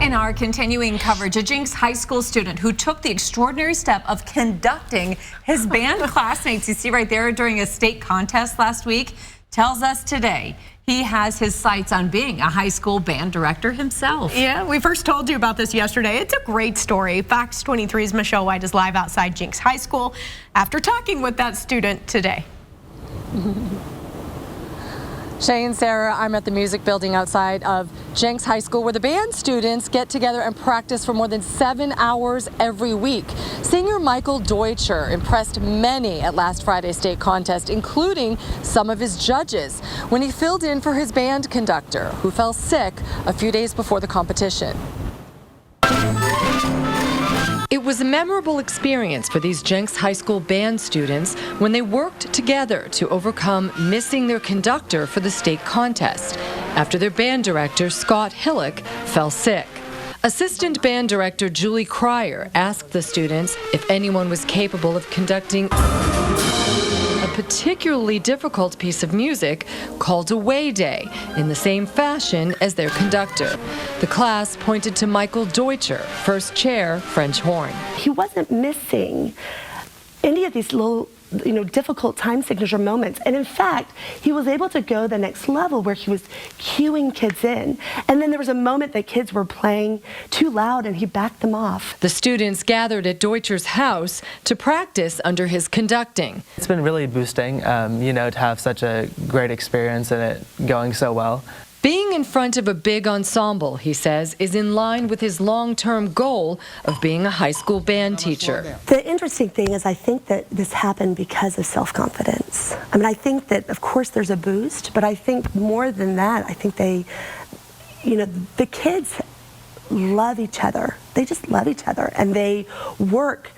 In our continuing coverage, a Jenks High School student who took the extraordinary step of conducting his band classmates, you see right there, during a state contest last week, tells us today he has his sights on being a high school band director himself. Yeah, we first told you about this yesterday. It's a great story. Fox 23's Michelle White is live outside Jenks High School after talking with that student today. Shay and Sarah, I'm at the music building outside of Jenks High School where the band students get together and practice for more than 7 hours every week. Singer Michael Deutscher impressed many at last Friday's state contest, including some of his judges, when he filled in for his band conductor, who fell sick a few days before the competition. It was a memorable experience for these Jenks High School band students when they worked together to overcome missing their conductor for the state contest after their band director, Scott Hillock, fell sick. Assistant band director Julie Cryer asked the students if anyone was capable of conducting a particularly difficult piece of music called Away Day in the same fashion as their conductor. The class pointed to Michael Deutscher, first chair, French horn. He wasn't missing any of these little, difficult time signature moments. And in fact, he was able to go the next level where he was cueing kids in. And then there was a moment that kids were playing too loud and he backed them off. The students gathered at Deutscher's house to practice under his conducting. It's been really boosting, to have such a great experience and it going so well. Being in front of a big ensemble, he says, is in line with his long-term goal of being a high school band teacher. The interesting thing is I think that this happened because of self-confidence. I think that, of course, there's a boost, but I think more than that, I think the kids love each other. They just love each other, and they work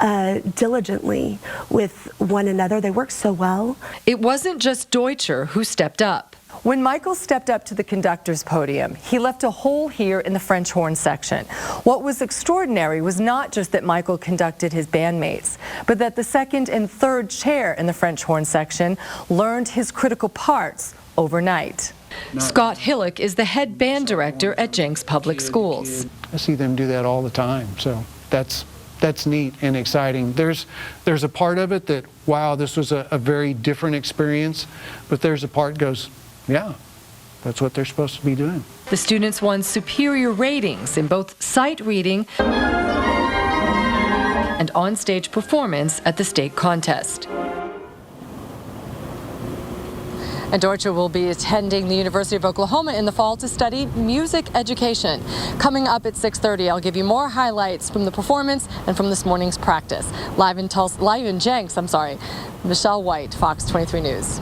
diligently with one another. They work so well. It wasn't just Deutscher who stepped up. When Michael stepped up to the conductor's podium, he left a hole here in the French horn section. What was extraordinary was not just that Michael conducted his bandmates, but that the second and third chair in the French horn section learned his critical parts overnight. Scott Hillock is the head band director at Jenks Public Schools. I see them do that all the time, so that's neat and exciting. There's a part of it that, wow, this was a very different experience, but there's a part that goes, yeah, that's what they're supposed to be doing. The students won superior ratings in both sight reading and on-stage performance at the state contest. And Deutscher will be attending the University of Oklahoma in the fall to study music education. Coming up at 6:30, I'll give you more highlights from the performance and from this morning's practice. Live in Jenks, Michelle White, Fox 23 News.